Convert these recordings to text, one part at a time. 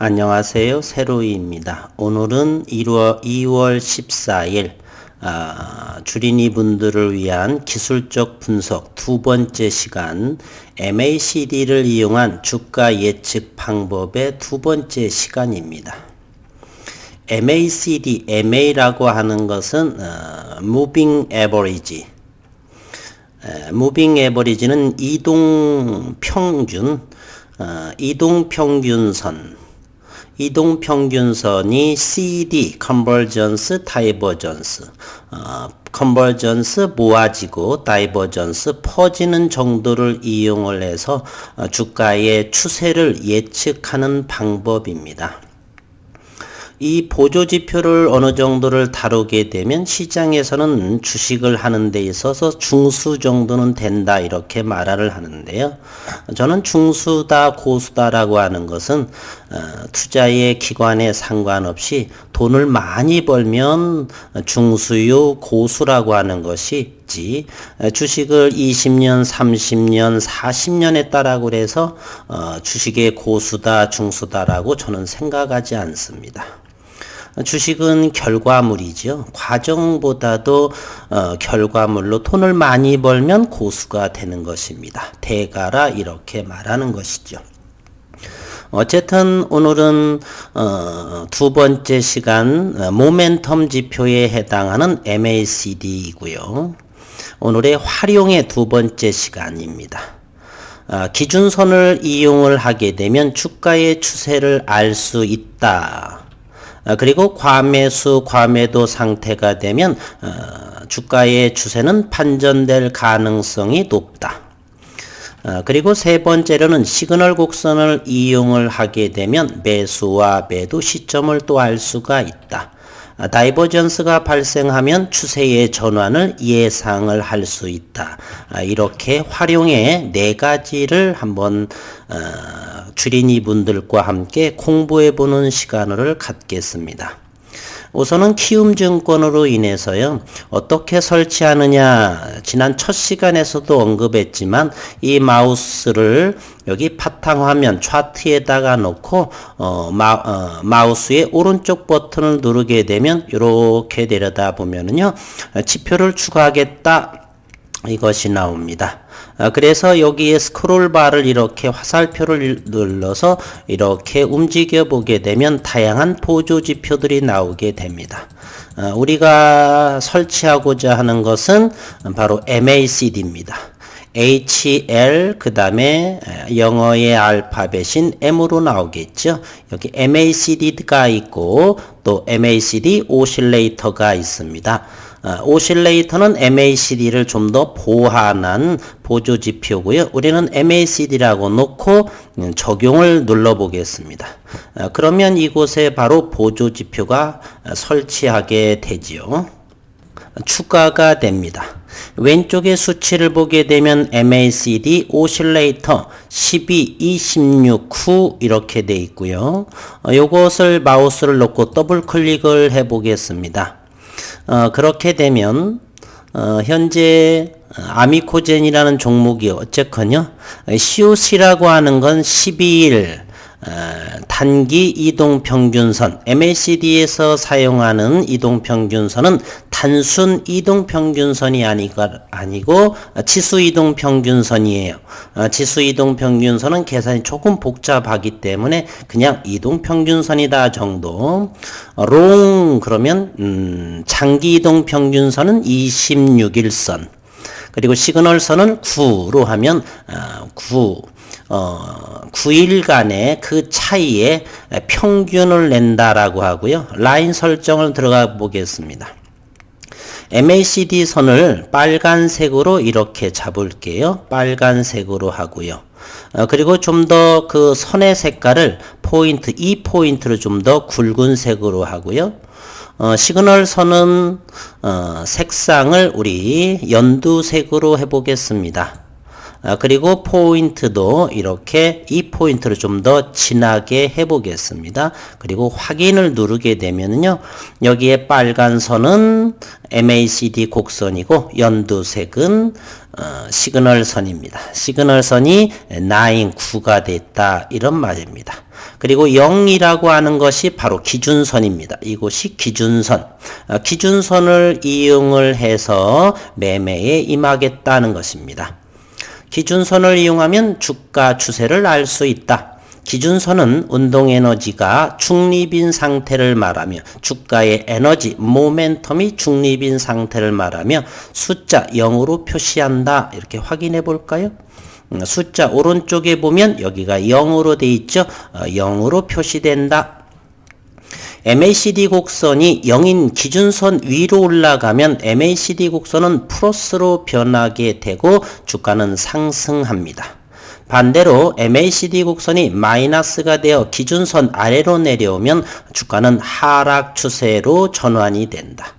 안녕하세요. 세로이입니다. 오늘은 2월 14일 주린이 분들을 위한 기술적 분석 두 번째 시간 MACD를 이용한 주가 예측 방법의 두 번째 시간입니다. MACD, MA라고 하는 것은 Moving Average. Moving Average는 이동평균, 이동평균선. 이동평균선이 CD, 컨버전스, 다이버전스, 컨버전스 모아지고 다이버전스 퍼지는 정도를 이용을 해서 주가의 추세를 예측하는 방법입니다. 이 보조지표를 어느 정도를 다루게 되면 시장에서는 주식을 하는 데 있어서 중수 정도는 된다 이렇게 말을 하는데요. 저는 중수다 고수다라고 하는 것은 투자의 기관에 상관없이 돈을 많이 벌면 중수요 고수라고 하는 것이지 주식을 20년, 30년, 40년에 따라 그래서 주식의 고수다 중수다라고 저는 생각하지 않습니다. 주식은 결과물이죠. 과정보다도 결과물로 돈을 많이 벌면 고수가 되는 것입니다. 대가라 이렇게 말하는 것이죠. 어쨌든 오늘은 두 번째 시간 모멘텀 지표에 해당하는 MACD이고요. 오늘의 활용의 두 번째 시간입니다. 기준선을 이용을 하게 되면 주가의 추세를 알 수 있다. 그리고 과매수, 과매도 상태가 되면 주가의 추세는 반전될 가능성이 높다. 그리고 세 번째로는 시그널 곡선을 이용을 하게 되면 매수와 매도 시점을 또 알 수가 있다. 다이버전스가 발생하면 추세의 전환을 예상을 할 수 있다. 이렇게 활용의 네 가지를 한번 주린이 분들과 함께 공부해 보는 시간을 갖겠습니다. 우선은 키움증권으로 인해서요. 어떻게 설치하느냐 지난 첫 시간에서도 언급했지만 이 마우스를 여기 바탕화면 차트에다가 놓고 마우스의 오른쪽 버튼을 누르게 되면 이렇게 내려다 보면은요. 지표를 추가하겠다 이것이 나옵니다. 그래서 여기에 스크롤 바를 이렇게 화살표를 눌러서 이렇게 움직여 보게 되면 다양한 보조 지표들이 나오게 됩니다. 우리가 설치하고자 하는 것은 바로 MACD입니다. HL 그 다음에 영어의 알파벳인 M으로 나오겠죠. 여기 MACD가 있고 또 MACD 오실레이터가 있습니다. 오실레이터는 MACD를 좀 더 보완한 보조지표고요. 우리는 MACD라고 놓고 적용을 눌러보겠습니다. 그러면 이곳에 바로 보조지표가 설치하게 되지요. 추가가 됩니다. 왼쪽에 수치를 보게 되면 MACD 오실레이터 12, 26, 9 이렇게 돼 있고요. 요것을 마우스를 놓고 더블 클릭을 해 보겠습니다. 그렇게 되면 현재 아미코젠이라는 종목이 어쨌거든요. COC라고 하는 건 12일 단기 이동평균선 MACD에서 사용하는 이동평균선은 단순 이동평균선이 아니고 지수 이동평균선이에요. 지수 이동평균선은 계산이 조금 복잡하기 때문에 그냥 이동평균선이다 정도. 롱 그러면 장기 이동평균선은 26일선. 그리고 시그널선은 9로 하면 9일간의 그 차이에 평균을 낸다라고 하고요. 라인 설정을 들어가 보겠습니다. MACD 선을 빨간색으로 이렇게 잡을게요. 빨간색으로 하고요. 그리고 좀 더 그 선의 색깔을 이 포인트를 좀 더 굵은색으로 하고요. 시그널 선은 색상을 우리 연두색으로 해보겠습니다. 그리고 포인트도 이렇게 이 포인트를 좀 더 진하게 해보겠습니다. 그리고 확인을 누르게 되면요, 여기에 빨간 선은 MACD 곡선이고 연두색은 시그널 선입니다. 시그널 선이 9가 됐다, 이런 말입니다. 그리고 0이라고 하는 것이 바로 기준선입니다. 이곳이 기준선. 기준선을 이용을 해서 매매에 임하겠다는 것입니다. 기준선을 이용하면 주가 추세를 알 수 있다. 기준선은 운동에너지가 중립인 상태를 말하며 주가의 에너지, 모멘텀이 중립인 상태를 말하며 숫자 0으로 표시한다. 이렇게 확인해 볼까요? 숫자 오른쪽에 보면 여기가 0으로 되어 있죠. 0으로 표시된다. MACD 곡선이 0인 기준선 위로 올라가면 MACD 곡선은 플러스로 변하게 되고 주가는 상승합니다. 반대로 MACD 곡선이 마이너스가 되어 기준선 아래로 내려오면 주가는 하락 추세로 전환이 된다.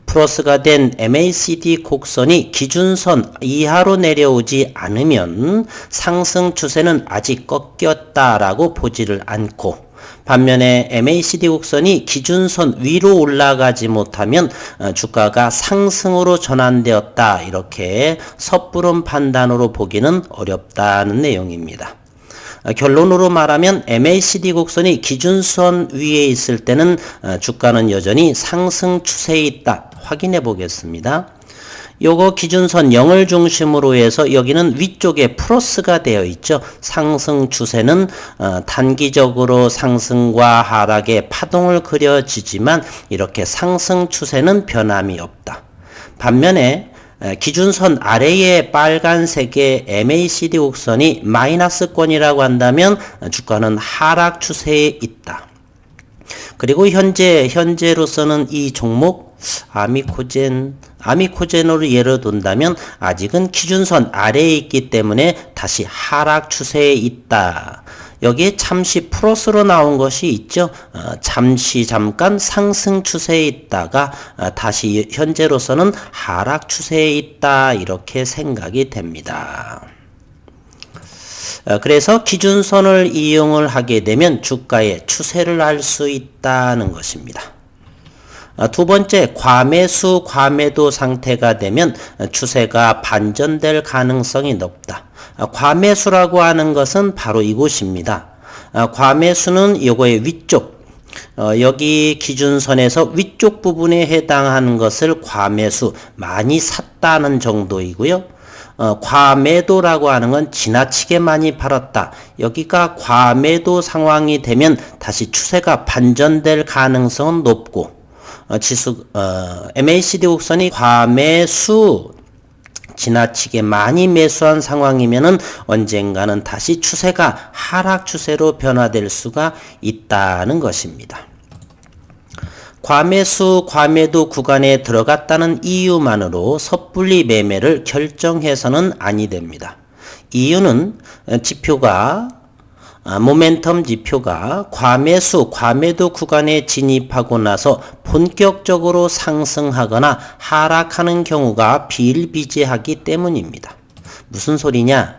플러스가 된 MACD 곡선이 기준선 이하로 내려오지 않으면 상승 추세는 아직 꺾였다라고 보지를 않고, 반면에 MACD 곡선이 기준선 위로 올라가지 못하면 주가가 상승으로 전환되었다, 이렇게 섣부른 판단으로 보기는 어렵다는 내용입니다. 결론으로 말하면 MACD 곡선이 기준선 위에 있을 때는 주가는 여전히 상승 추세에 있다. 확인해 보겠습니다. 요거 기준선 0을 중심으로 해서 여기는 위쪽에 플러스가 되어 있죠. 상승 추세는 단기적으로 상승과 하락의 파동을 그려지지만 이렇게 상승 추세는 변함이 없다. 반면에 기준선 아래의 빨간색의 MACD 곡선이 마이너스권이라고 한다면 주가는 하락 추세에 있다. 그리고 현재로서는 이 종목 아미코젠으로 예를 든다면 아직은 기준선 아래에 있기 때문에 다시 하락 추세에 있다. 여기에 잠시 플러스로 나온 것이 있죠. 잠깐 상승 추세에 있다가 다시 현재로서는 하락 추세에 있다, 이렇게 생각이 됩니다. 그래서 기준선을 이용을 하게 되면 주가의 추세를 알 수 있다는 것입니다. 두 번째, 과매도 상태가 되면 추세가 반전될 가능성이 높다. 과매수라고 하는 것은 바로 이곳입니다. 과매수는 요거의 위쪽, 여기 기준선에서 위쪽 부분에 해당하는 것을 과매수, 많이 샀다는 정도이고요. 과매도라고 하는 건 지나치게 많이 팔았다. 여기가 과매도 상황이 되면 다시 추세가 반전될 가능성은 높고, MACD 곡선이 과매수, 지나치게 많이 매수한 상황이면은 언젠가는 다시 추세가 하락 추세로 변화될 수가 있다는 것입니다. 과매도 구간에 들어갔다는 이유만으로 섣불리 매매를 결정해서는 아니 됩니다. 이유는 지표가 모멘텀 지표가 과매도 구간에 진입하고 나서 본격적으로 상승하거나 하락하는 경우가 비일비재하기 때문입니다. 무슨 소리냐?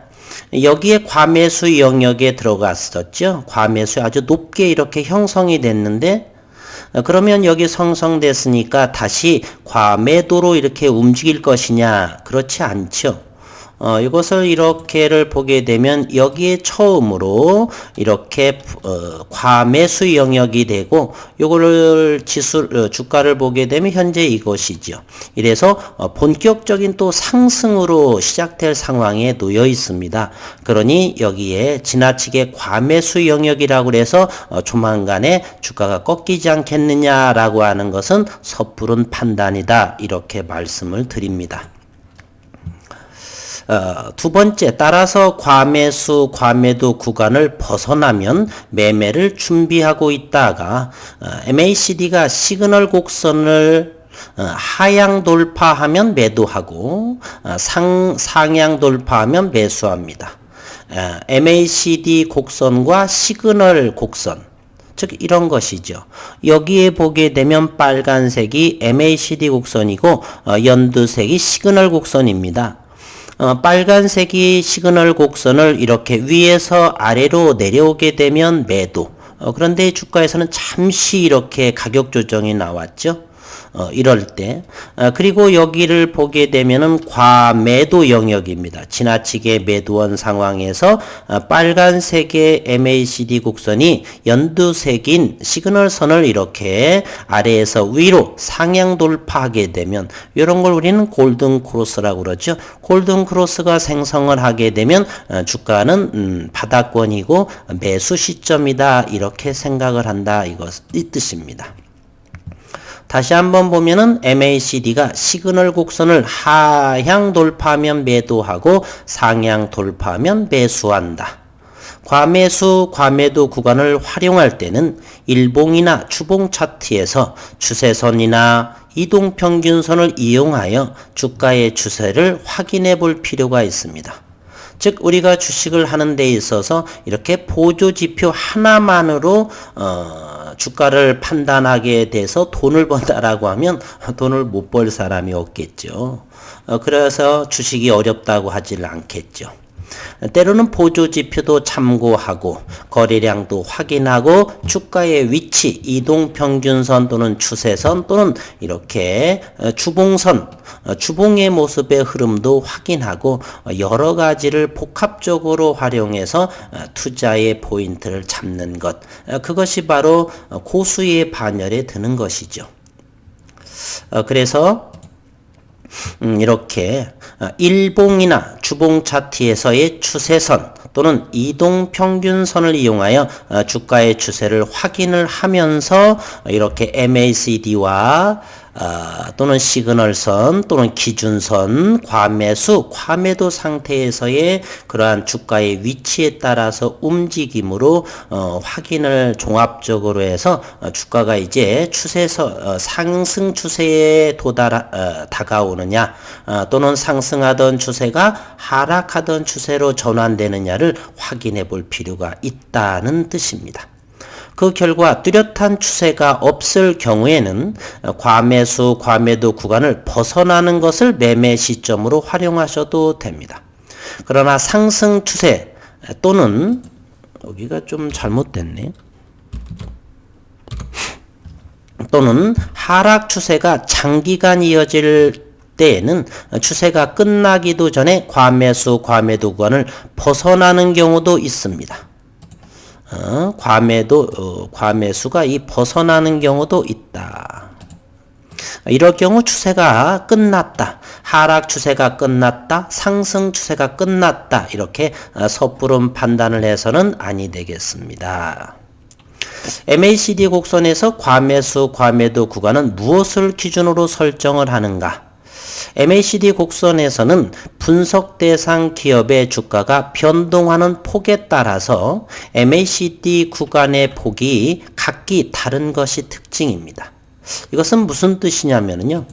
여기에 과매수 영역에 들어갔었죠. 과매수 아주 높게 이렇게 형성이 됐는데, 그러면 여기 형성됐으니까 다시 과매도로 이렇게 움직일 것이냐? 그렇지 않죠. 이것을 이렇게를 보게 되면 여기에 처음으로 이렇게 과매수 영역이 되고, 요거를 주가를 보게 되면 현재 이것이죠. 이래서 본격적인 또 상승으로 시작될 상황에 놓여 있습니다. 그러니 여기에 지나치게 과매수 영역이라고 해서 조만간에 주가가 꺾이지 않겠느냐라고 하는 것은 섣부른 판단이다, 이렇게 말씀을 드립니다. 두 번째, 따라서 과매도 구간을 벗어나면 매매를 준비하고 있다가 MACD가 시그널 곡선을 하향 돌파하면 매도하고 상향 돌파하면 매수합니다. MACD 곡선과 시그널 곡선, 즉 이런 것이죠. 여기에 보게 되면 빨간색이 MACD 곡선이고 연두색이 시그널 곡선입니다. 빨간색이 시그널 곡선을 이렇게 위에서 아래로 내려오게 되면 매도. 그런데 주가에서는 잠시 이렇게 가격 조정이 나왔죠. 이럴 때. 그리고 여기를 보게 되면은 과매도 영역입니다. 지나치게 매도한 상황에서 빨간색의 MACD 곡선이 연두색인 시그널선을 이렇게 아래에서 위로 상향 돌파하게 되면 이런 걸 우리는 골든 크로스라고 그러죠. 골든 크로스가 생성을 하게 되면 주가는 바닥권이고 매수 시점이다 이렇게 생각을 한다 이 뜻입니다. 다시 한번 보면은 MACD가 시그널 곡선을 하향 돌파하면 매도하고 상향 돌파하면 매수한다. 과매수, 과매도 구간을 활용할 때는 일봉이나 주봉 차트에서 추세선이나 이동평균선을 이용하여 주가의 추세를 확인해 볼 필요가 있습니다. 즉 우리가 주식을 하는 데 있어서 이렇게 보조지표 하나만으로 주가를 판단하게 돼서 돈을 번다라고 하면 돈을 못 벌 사람이 없겠죠. 그래서 주식이 어렵다고 하질 않겠죠. 때로는 보조지표도 참고하고 거래량도 확인하고 주가의 위치, 이동평균선 또는 추세선 또는 이렇게 주봉선, 주봉의 모습의 흐름도 확인하고 여러 가지를 복합적으로 활용해서 투자의 포인트를 잡는 것. 그것이 바로 고수의 반열에 드는 것이죠. 그래서 이렇게 일봉이나 주봉 차트에서의 추세선 또는 이동평균선을 이용하여 주가의 추세를 확인을 하면서 이렇게 MACD와 또는 시그널선 또는 기준선, 과매수, 과매도 상태에서의 그러한 주가의 위치에 따라서 움직임으로 확인을 종합적으로 해서 주가가 이제 상승 추세에 다가오느냐 또는 상승하던 추세가 하락하던 추세로 전환되느냐를 확인해 볼 필요가 있다는 뜻입니다. 그 결과 뚜렷한 추세가 없을 경우에는 과매수, 과매도 구간을 벗어나는 것을 매매 시점으로 활용하셔도 됩니다. 그러나 상승 추세 또는 여기가 좀 잘못됐네. 또는 하락 추세가 장기간 이어질 때에는 추세가 끝나기도 전에 과매수, 과매도 구간을 벗어나는 경우도 있습니다. 과매수가 벗어나는 경우도 있다. 이럴 경우 추세가 끝났다. 하락 추세가 끝났다. 상승 추세가 끝났다. 이렇게 섣부른 판단을 해서는 아니 되겠습니다. MACD 곡선에서 과매수, 과매도 구간은 무엇을 기준으로 설정을 하는가? MACD 곡선에서는 분석 대상 기업의 주가가 변동하는 폭에 따라서 MACD 구간의 폭이 각기 다른 것이 특징입니다. 이것은 무슨 뜻이냐면요.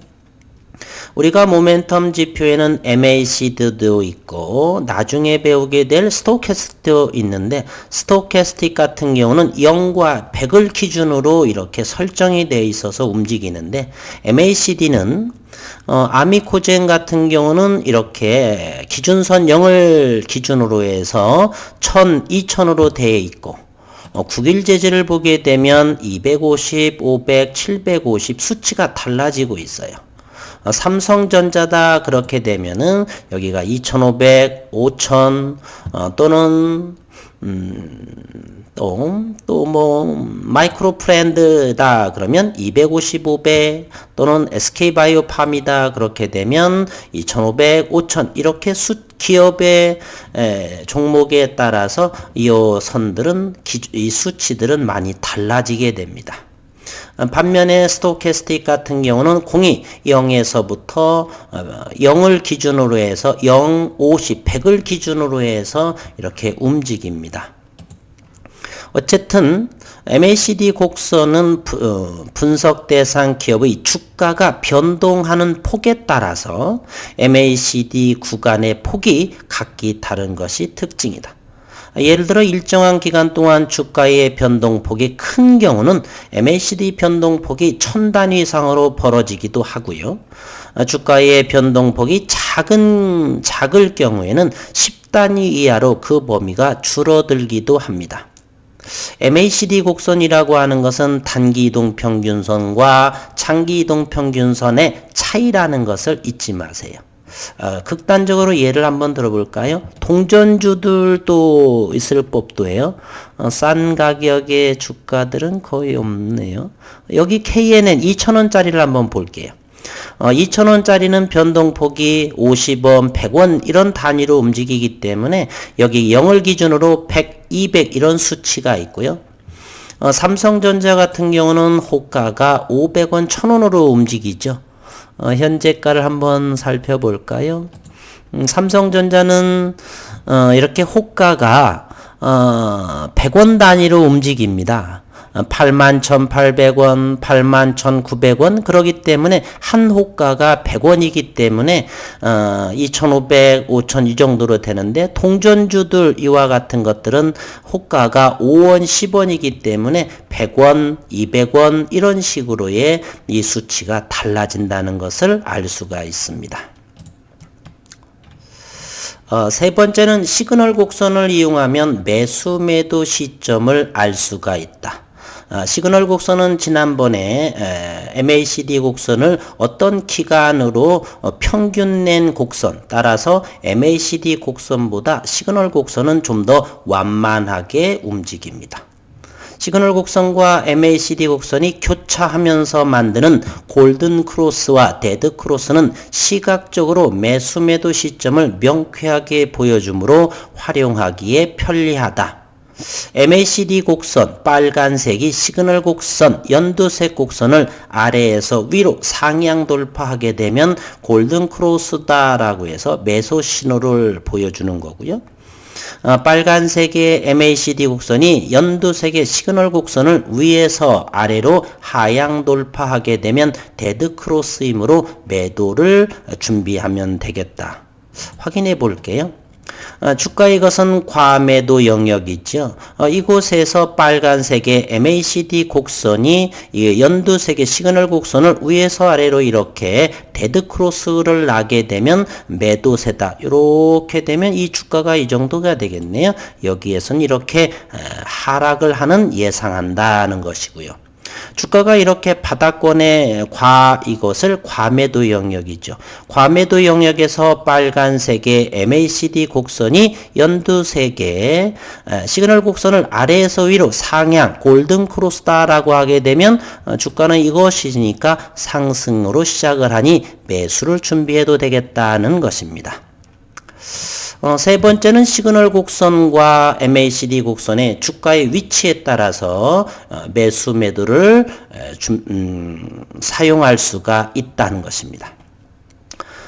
우리가 모멘텀 지표에는 MACD도 있고 나중에 배우게 될 스토캐스틱도 있는데 스토캐스틱 같은 경우는 0과 100을 기준으로 이렇게 설정이 되어 있어서 움직이는데 MACD는 아미코젠 같은 경우는 이렇게 기준선 0을 기준으로 해서 1000, 2000으로 되어 있고 9일 제재를 보게 되면 250, 500, 750 수치가 달라지고 있어요. 삼성전자다 그렇게 되면은 여기가 2500, 5000 또는 또 마이크로 프렌드다 그러면 255배 또는 SK바이오팜이다 그렇게 되면 2500, 5000 이렇게 기업의 종목에 따라서 이 선들은 이 수치들은 많이 달라지게 됩니다. 반면에 스토캐스틱 같은 경우는 0에서부터 0을 기준으로 해서 0, 50, 100을 기준으로 해서 이렇게 움직입니다. 어쨌든 MACD 곡선은 분석 대상 기업의 주가가 변동하는 폭에 따라서 MACD 구간의 폭이 각기 다른 것이 특징이다. 예를 들어 일정한 기간 동안 주가의 변동폭이 큰 경우는 MACD 변동폭이 1000단위 이상으로 벌어지기도 하고요. 주가의 변동폭이 작을 경우에는 10단위 이하로 그 범위가 줄어들기도 합니다. MACD 곡선이라고 하는 것은 단기 이동 평균선과 장기 이동 평균선의 차이라는 것을 잊지 마세요. 극단적으로 예를 한번 들어볼까요? 동전주들도 있을 법도 해요. 싼 가격의 주가들은 거의 없네요. 여기 KNN 2,000원짜리를 한번 볼게요. 2,000원짜리는 변동폭이 50원, 100원 이런 단위로 움직이기 때문에 여기 0을 기준으로 100, 200 이런 수치가 있고요. 삼성전자 같은 경우는 호가가 500원, 1,000원으로 움직이죠. 현재가를 한번 살펴볼까요? 삼성전자는 이렇게 호가가 100원 단위로 움직입니다. 81,800원, 81,900원 그러기 때문에 한 호가가 100원이기 때문에 2,500, 5,000 이 정도로 되는데 동전주들 이와 같은 것들은 호가가 5원, 10원이기 때문에 100원, 200원 이런 식으로의 이 수치가 달라진다는 것을 알 수가 있습니다. 세 번째는 시그널 곡선을 이용하면 매수 매도 시점을 알 수가 있다. 시그널 곡선은 지난번에 MACD 곡선을 어떤 기간으로 평균 낸 곡선 따라서 MACD 곡선보다 시그널 곡선은 좀 더 완만하게 움직입니다. 시그널 곡선과 MACD 곡선이 교차하면서 만드는 골든 크로스와 데드 크로스는 시각적으로 매수 매도 시점을 명쾌하게 보여주므로 활용하기에 편리하다. MACD 곡선, 빨간색이 시그널 곡선, 연두색 곡선을 아래에서 위로 상향 돌파하게 되면 골든 크로스다라고 해서 매수 신호를 보여주는 거고요. 빨간색의 MACD 곡선이 연두색의 시그널 곡선을 위에서 아래로 하향 돌파하게 되면 데드 크로스이므로 매도를 준비하면 되겠다. 확인해 볼게요. 주가의 것은 과매도 영역이죠. 이곳에서 빨간색의 MACD 곡선이 연두색의 시그널 곡선을 위에서 아래로 이렇게 데드 크로스를 나게 되면 매도세다. 이렇게 되면 이 주가가 이 정도가 되겠네요. 여기에서는 이렇게 하락을 하는 예상한다는 것이고요. 주가가 이렇게 바닥권에 이것을 과매도 영역이죠. 과매도 영역에서 빨간색의 MACD 곡선이 연두색의 시그널 곡선을 아래에서 위로 상향 골든 크로스다라고 하게 되면 주가는 이것이니까 상승으로 시작을 하니 매수를 준비해도 되겠다는 것입니다. 세 번째는 시그널 곡선과 MACD 곡선의 주가의 위치에 따라서 매수 매도를 사용할 수가 있다는 것입니다.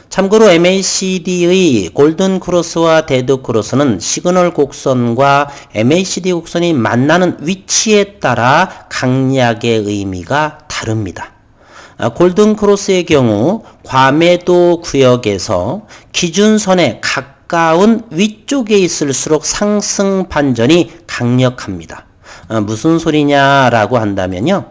참고로 MACD의 골든 크로스와 데드 크로스는 시그널 곡선과 MACD 곡선이 만나는 위치에 따라 강약의 의미가 다릅니다. 골든 크로스의 경우 과매도 구역에서 기준선에 가까운 위쪽에 있을수록 상승 반전이 강력합니다. 무슨 소리냐라고 한다면요.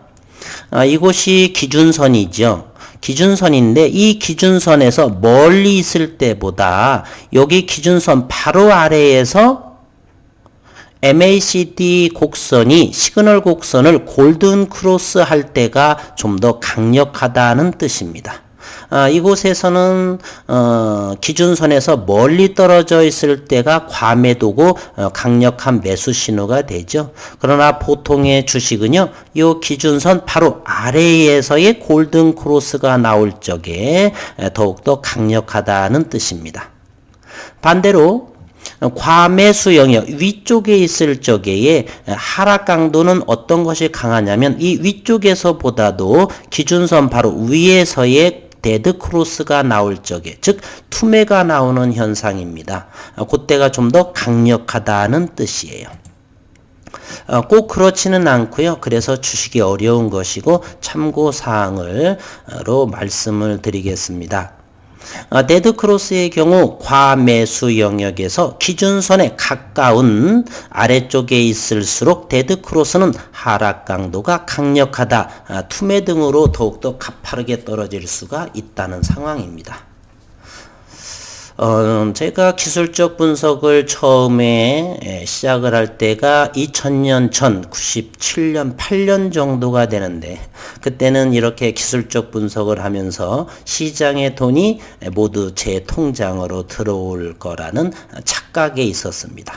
이곳이 기준선이죠. 기준선인데 이 기준선에서 멀리 있을 때보다 여기 기준선 바로 아래에서 MACD 곡선이 시그널 곡선을 골든 크로스 할 때가 좀 더 강력하다는 뜻입니다. 이곳에서는 기준선에서 멀리 떨어져 있을 때가 과매도고 강력한 매수 신호가 되죠. 그러나 보통의 주식은요, 이 기준선 바로 아래에서의 골든 크로스가 나올 적에 더욱더 강력하다는 뜻입니다. 반대로 과매수 영역 위쪽에 있을 적에 하락 강도는 어떤 것이 강하냐면 이 위쪽에서보다도 기준선 바로 위에서의 데드 크로스가 나올 적에, 즉 투매가 나오는 현상입니다. 그때가 좀 더 강력하다는 뜻이에요. 꼭 그렇지는 않고요. 그래서 주식이 어려운 것이고 참고사항으로 말씀을 드리겠습니다. 데드크로스의 경우 과매수 영역에서 기준선에 가까운 아래쪽에 있을수록 데드크로스는 하락 강도가 강력하다. 투매 등으로 더욱더 가파르게 떨어질 수가 있다는 상황입니다. 제가 기술적 분석을 처음에 시작을 할 때가 2000년 전 97년 8년 정도가 되는데, 그때는 이렇게 기술적 분석을 하면서 시장의 돈이 모두 제 통장으로 들어올 거라는 착각에 있었습니다.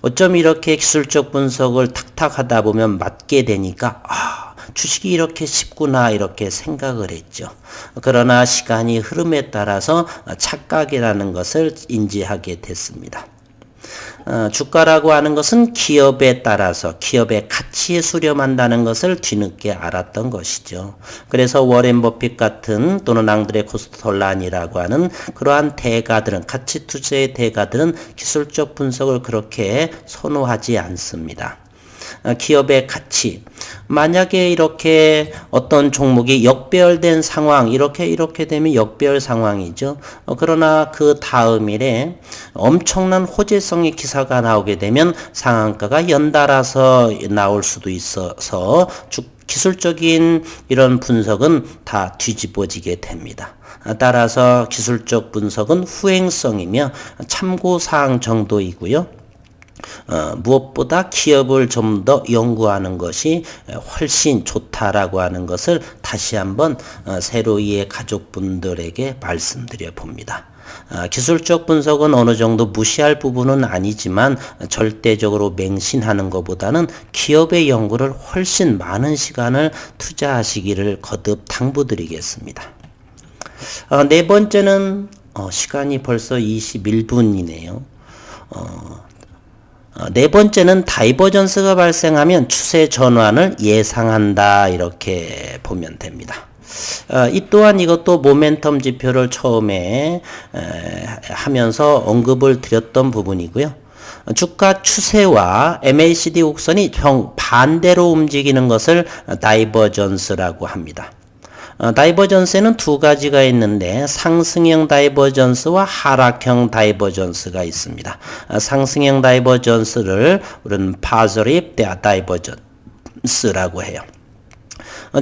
어쩜 이렇게 기술적 분석을 탁탁 하다 보면 맞게 되니까 주식이 이렇게 쉽구나 이렇게 생각을 했죠. 그러나 시간이 흐름에 따라서 착각이라는 것을 인지하게 됐습니다. 주가라고 하는 것은 기업에 따라서 기업의 가치에 수렴한다는 것을 뒤늦게 알았던 것이죠. 그래서 워렌 버핏 같은 또는 앙드레 코스톨란이라고 하는 그러한 대가들은, 가치 투자의 대가들은 기술적 분석을 그렇게 선호하지 않습니다. 기업의 가치, 만약에 이렇게 어떤 종목이 역배열된 상황, 이렇게 되면 역배열 상황이죠. 그러나 그 다음 일에 엄청난 호재성의 기사가 나오게 되면 상한가가 연달아서 나올 수도 있어서 기술적인 이런 분석은 다 뒤집어지게 됩니다. 따라서 기술적 분석은 후행성이며 참고사항 정도이고요. 무엇보다 기업을 좀 더 연구하는 것이 훨씬 좋다라고 하는 것을 다시 한번 세로이의 가족분들에게 말씀드려 봅니다. 기술적 분석은 어느 정도 무시할 부분은 아니지만 절대적으로 맹신하는 것보다는 기업의 연구를 훨씬 많은 시간을 투자하시기를 거듭 당부드리겠습니다. 네 번째는 시간이 벌써 21분이네요. 네 번째는 다이버전스가 발생하면 추세 전환을 예상한다, 이렇게 보면 됩니다. 이 또한 이것도 모멘텀 지표를 처음에 하면서 언급을 드렸던 부분이고요. 주가 추세와 MACD 곡선이 정반대로 움직이는 것을 다이버전스라고 합니다. 다이버전스에는 두 가지가 있는데 상승형 다이버전스와 하락형 다이버전스가 있습니다. 상승형 다이버전스를 우리는 파저립 다이버전스라고 해요.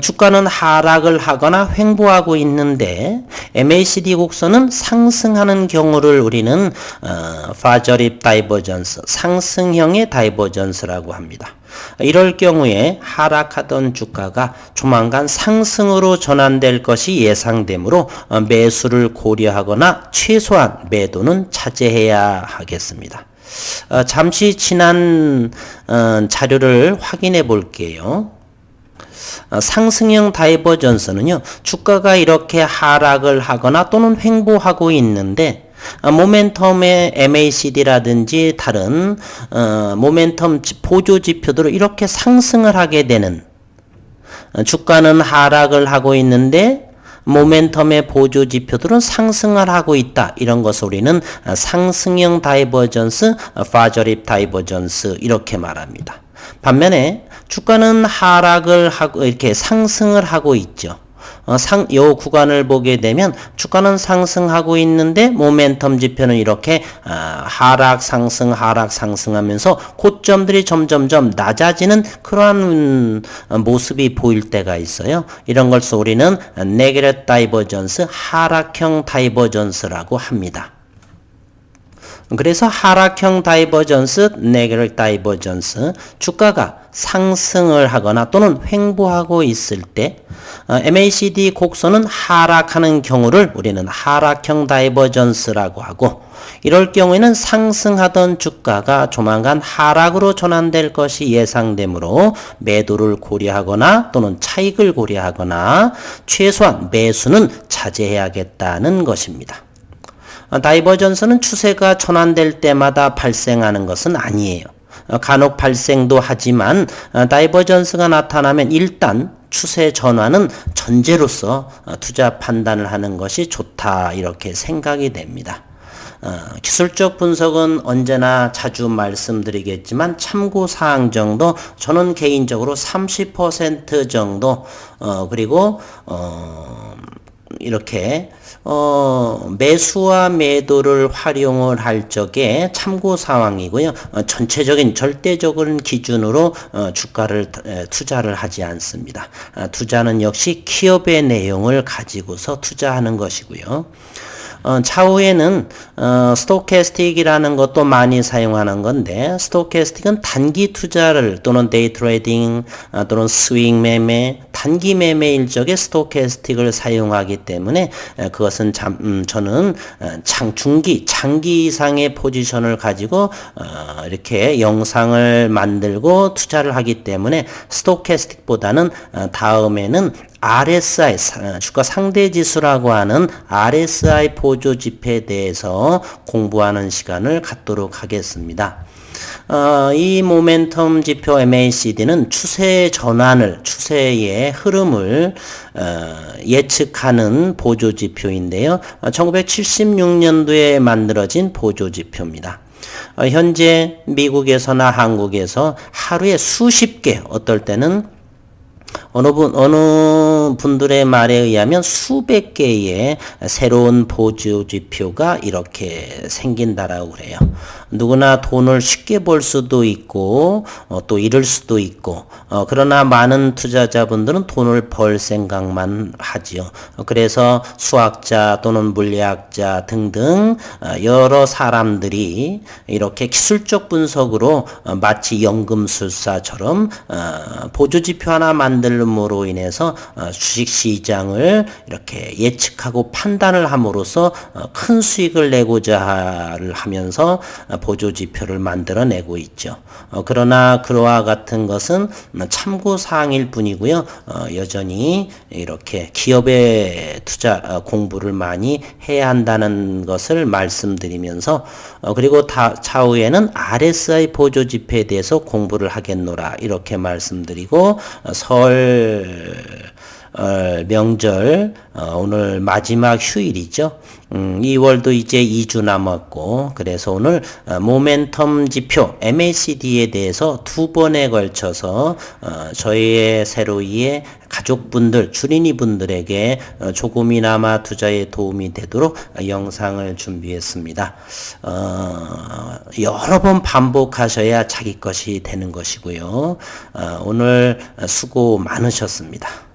주가는 하락을 하거나 횡보하고 있는데 MACD 곡선은 상승하는 경우를 우리는 파저립 다이버전스, 상승형의 다이버전스라고 합니다. 이럴 경우에 하락하던 주가가 조만간 상승으로 전환될 것이 예상되므로 매수를 고려하거나 최소한 매도는 자제해야 하겠습니다. 잠시 지난 자료를 확인해 볼게요. 상승형 다이버전스는요, 주가가 이렇게 하락을 하거나 또는 횡보하고 있는데 모멘텀의 MACD라든지 다른 모멘텀 보조 지표들을 이렇게 상승을 하게 되는, 주가는 하락을 하고 있는데 모멘텀의 보조 지표들은 상승을 하고 있다, 이런 것을 우리는 상승형 다이버전스, 파저립 다이버전스 이렇게 말합니다. 반면에 주가는 하락을 하고 이렇게 상승을 하고 있죠. 요 구간을 보게 되면 주가는 상승하고 있는데 모멘텀 지표는 이렇게 하락 상승 하면서 고점들이 점점점 낮아지는 그러한 모습이 보일 때가 있어요. 이런 것을 우리는 네게티브 다이버전스, 하락형 다이버전스라고 합니다. 그래서 하락형 다이버전스, 네게티브 다이버전스, 주가가 상승을 하거나 또는 횡보하고 있을 때 MACD 곡선은 하락하는 경우를 우리는 하락형 다이버전스라고 하고, 이럴 경우에는 상승하던 주가가 조만간 하락으로 전환될 것이 예상되므로 매도를 고려하거나 또는 차익을 고려하거나 최소한 매수는 자제해야겠다는 것입니다. 다이버전스는 추세가 전환될 때마다 발생하는 것은 아니에요. 간혹 발생도 하지만 다이버전스가 나타나면 일단 추세 전환은 전제로서 투자 판단을 하는 것이 좋다, 이렇게 생각이 됩니다. 기술적 분석은 언제나 자주 말씀드리겠지만 참고사항 정도, 저는 개인적으로 30% 정도 그리고 이렇게 매수와 매도를 활용을 할 적에 참고 사항이고요. 전체적인 절대적인 기준으로 주가를 투자를 하지 않습니다. 투자는 역시 기업의 내용을 가지고서 투자하는 것이고요. 차후에는 스토캐스틱이라는 것도 많이 사용하는 건데, 스토캐스틱은 단기 투자를 또는 데이 트레이딩 또는 스윙 매매, 단기 매매 일적에 스토캐스틱을 사용하기 때문에 그것은 저는 중기, 장기 이상의 포지션을 가지고 이렇게 영상을 만들고 투자를 하기 때문에 스토캐스틱보다는 다음에는 RSI, 주가 상대지수라고 하는 RSI 보조지표에 대해서 공부하는 시간을 갖도록 하겠습니다. 이 모멘텀 지표 MACD는 추세 전환을, 추세의 흐름을 예측하는 보조지표인데요. 1976년도에 만들어진 보조지표입니다. 현재 미국에서나 한국에서 하루에 수십 개, 어떨 때는 어느 분들의 말에 의하면 수백 개의 새로운 보조지표가 이렇게 생긴다라고 그래요. 누구나 돈을 쉽게 벌 수도 있고 또 잃을 수도 있고 그러나 많은 투자자분들은 돈을 벌 생각만 하지요. 그래서 수학자 또는 물리학자 등등 여러 사람들이 이렇게 기술적 분석으로 마치 연금술사처럼 보조지표 하나 만들므로 인해서 주식시장을 이렇게 예측하고 판단을 함으로써 큰 수익을 내고자 하면서 보조지표를 만들어내고 있죠. 그러나 그와 같은 것은 참고사항일 뿐이고요. 여전히 이렇게 기업의 투자 공부를 많이 해야 한다는 것을 말씀드리면서 그리고 차후에는 RSI 보조지표에 대해서 공부를 하겠노라 이렇게 말씀드리고 설 명절 오늘 마지막 휴일이죠. 2월도 이제 2주 남았고 그래서 오늘 모멘텀 지표 MACD에 대해서 두 번에 걸쳐서 저희의 세로이의 가족분들, 주린이 분들에게 조금이나마 투자에 도움이 되도록 영상을 준비했습니다. 여러 번 반복하셔야 자기 것이 되는 것이고요. 오늘 수고 많으셨습니다.